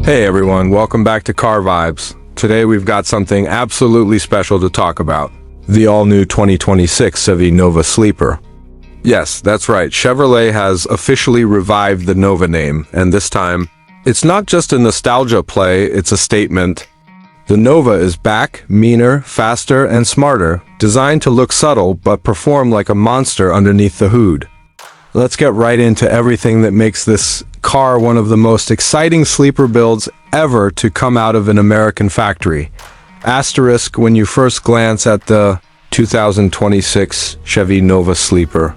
Hey everyone, welcome back to Car Vibes. Today we've got something absolutely special to talk about. The all-new 2026 Chevy Nova Sleeper. Yes, that's right, Chevrolet has officially revived the Nova name, and this time, it's not just a nostalgia play, it's a statement. The Nova is back, meaner, faster, and smarter, designed to look subtle but perform like a monster underneath the hood. Let's get right into everything that makes this car one of the most exciting sleeper builds ever to come out of an American factory. Asterisk when you first glance at the 2026 Chevy Nova Sleeper.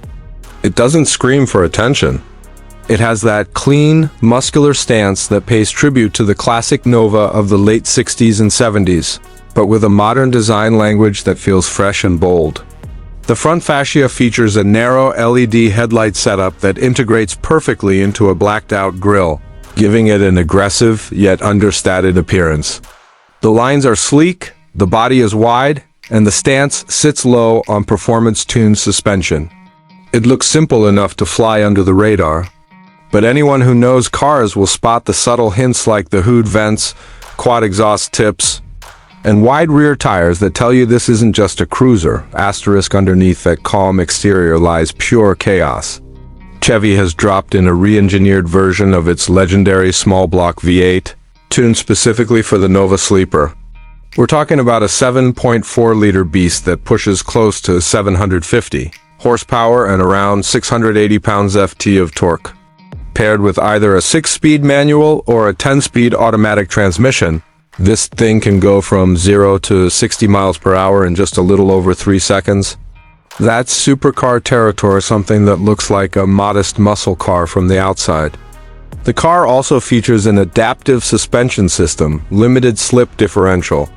It doesn't scream for attention. It has that clean, muscular stance that pays tribute to the classic Nova of the late 60s and 70s, but with a modern design language that feels fresh and bold. The front fascia features a narrow LED headlight setup that integrates perfectly into a blacked-out grille, giving it an aggressive yet understated appearance. The lines are sleek, the body is wide, and the stance sits low on performance-tuned suspension. It looks simple enough to fly under the radar, but anyone who knows cars will spot the subtle hints like the hood vents, quad exhaust tips, and wide rear tires that tell you this isn't just a cruiser. Asterisk underneath that calm exterior lies pure chaos. Chevy has dropped in a re-engineered version of its legendary small block V8, tuned specifically for the Nova Sleeper. We're talking about a 7.4-liter beast that pushes close to 750 horsepower and around 680 pounds-ft of torque. Paired with either a 6-speed manual or a 10-speed automatic transmission, this thing can go from 0 to 60 miles per hour in just a little over 3 seconds. That's supercar territory, something that looks like a modest muscle car from the outside. The car also features an adaptive suspension system, limited slip differential,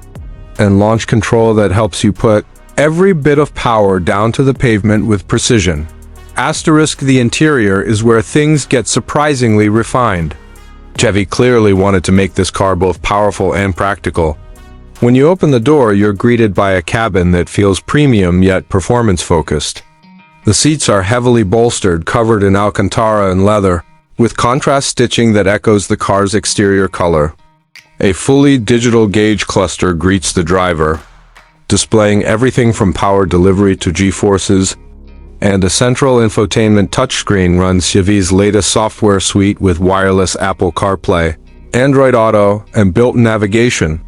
and launch control that helps you put every bit of power down to the pavement with precision. Asterisk the interior is where things get surprisingly refined. Chevy clearly wanted to make this car both powerful and practical. When you open the door, you're greeted by a cabin that feels premium yet performance-focused. The seats are heavily bolstered, covered in Alcantara and leather, with contrast stitching that echoes the car's exterior color. A fully digital gauge cluster greets the driver, displaying everything from power delivery to G-forces, and a central infotainment touchscreen runs Chevy's latest software suite with wireless Apple CarPlay, Android Auto, and built-in navigation.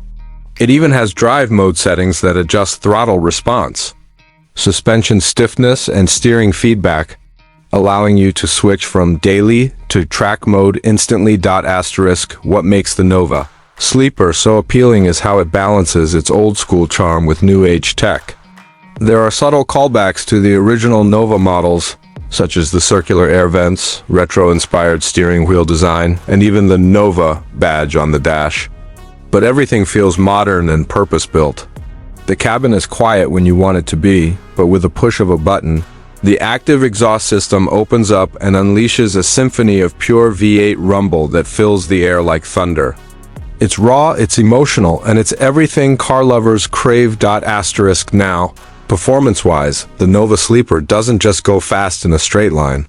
It even has drive mode settings that adjust throttle response, suspension stiffness, and steering feedback, allowing you to switch from daily to track mode instantly. Asterisk what makes the Nova Sleeper so appealing is how it balances its old-school charm with new-age tech. There are subtle callbacks to the original Nova models, such as the circular air vents, retro-inspired steering wheel design, and even the Nova badge on the dash. But everything feels modern and purpose-built. The cabin is quiet when you want it to be, but with a push of a button, the active exhaust system opens up and unleashes a symphony of pure V8 rumble that fills the air like thunder. It's raw, it's emotional, and it's everything car lovers crave. Asterisk now. Performance-wise, the Nova Sleeper doesn't just go fast in a straight line.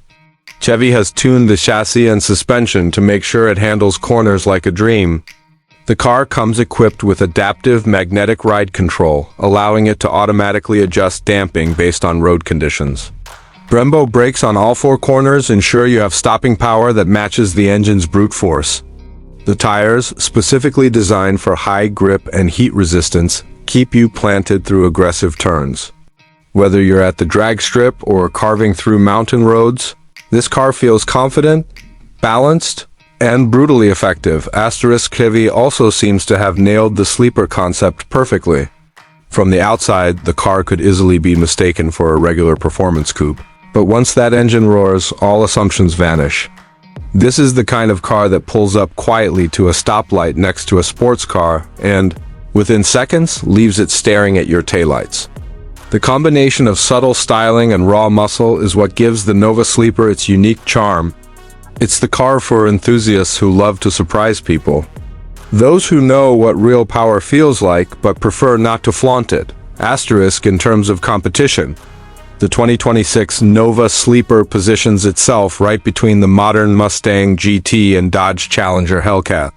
Chevy has tuned the chassis and suspension to make sure it handles corners like a dream. The car comes equipped with adaptive magnetic ride control, allowing it to automatically adjust damping based on road conditions. Brembo brakes on all 4 corners ensure you have stopping power that matches the engine's brute force. The tires, specifically designed for high grip and heat resistance, keep you planted through aggressive turns. Whether you're at the drag strip or carving through mountain roads, this car feels confident, balanced, and brutally effective. Asterisk Chevy also seems to have nailed the sleeper concept perfectly. From the outside, the car could easily be mistaken for a regular performance coupe, but once that engine roars, all assumptions vanish. This is the kind of car that pulls up quietly to a stoplight next to a sports car and, within seconds, leaves it staring at your taillights. The combination of subtle styling and raw muscle is what gives the Nova Sleeper its unique charm. It's the car for enthusiasts who love to surprise people. Those who know what real power feels like but prefer not to flaunt it. Asterisk in terms of competition. The 2026 Nova Sleeper positions itself right between the modern Mustang GT and Dodge Challenger Hellcat.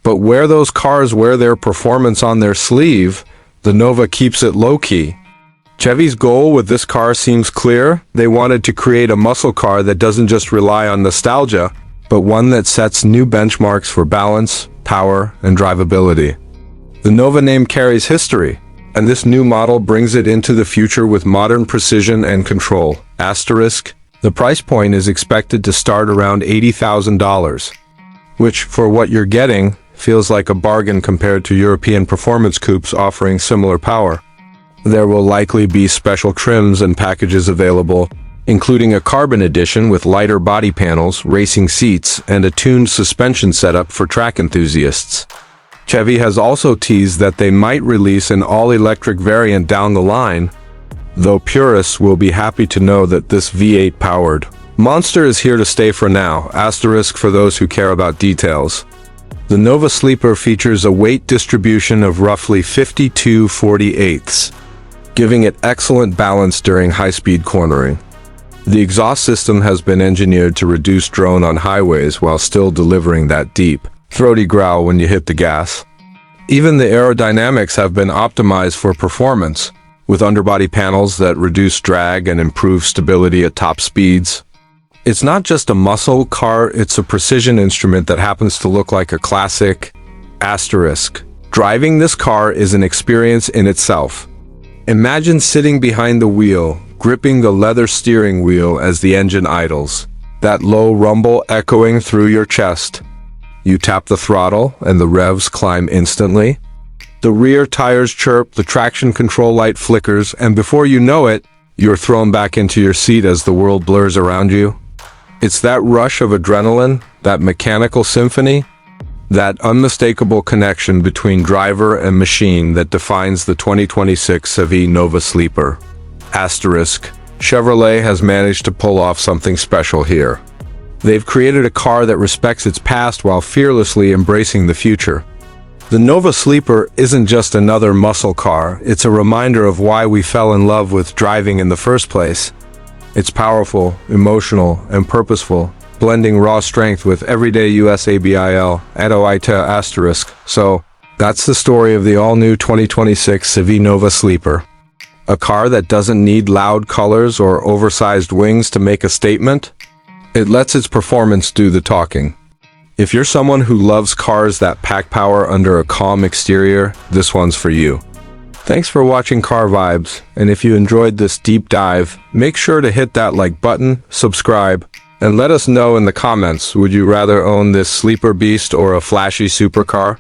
But where those cars wear their performance on their sleeve, the Nova keeps it low-key. Chevy's goal with this car seems clear. They wanted to create a muscle car that doesn't just rely on nostalgia, but one that sets new benchmarks for balance, power, and drivability. The Nova name carries history, and this new model brings it into the future with modern precision and control. Asterisk, the price point is expected to start around $80,000, which, for what you're getting, feels like a bargain compared to European performance coupes offering similar power. There will likely be special trims and packages available, including a carbon edition with lighter body panels, racing seats, and a tuned suspension setup for track enthusiasts. Chevy has also teased that they might release an all-electric variant down the line, though purists will be happy to know that this V8-powered monster is here to stay for now, asterisk for those who care about details. The Nova Sleeper features a weight distribution of roughly 52/48, giving it excellent balance during high-speed cornering. The exhaust system has been engineered to reduce drone on highways while still delivering that deep, throaty growl when you hit the gas. Even the aerodynamics have been optimized for performance, with underbody panels that reduce drag and improve stability at top speeds. It's not just a muscle car, it's a precision instrument that happens to look like a classic. Asterisk. Driving this car is an experience in itself. Imagine sitting behind the wheel, gripping the leather steering wheel as the engine idles, that low rumble echoing through your chest. You tap the throttle and the revs climb instantly. The rear tires chirp, the traction control light flickers, and before you know it, you're thrown back into your seat as the world blurs around you. It's that rush of adrenaline, that mechanical symphony, that unmistakable connection between driver and machine that defines the 2026 Chevy Nova Sleeper. Asterisk. Chevrolet has managed to pull off something special here. They've created a car that respects its past while fearlessly embracing the future. The Nova Sleeper isn't just another muscle car, it's a reminder of why we fell in love with driving in the first place. It's powerful, emotional, and purposeful, blending raw strength with everyday USABIL, Adoita asterisk. So, that's the story of the all-new 2026 Chevy Nova Sleeper. A car that doesn't need loud colors or oversized wings to make a statement. It lets its performance do the talking. If you're someone who loves cars that pack power under a calm exterior, this one's for you. Thanks for watching Car Vibes, and if you enjoyed this deep dive, make sure to hit that like button, subscribe, and let us know in the comments, would you rather own this sleeper beast or a flashy supercar?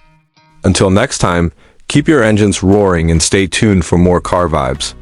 Until next time, keep your engines roaring and stay tuned for more Car Vibes.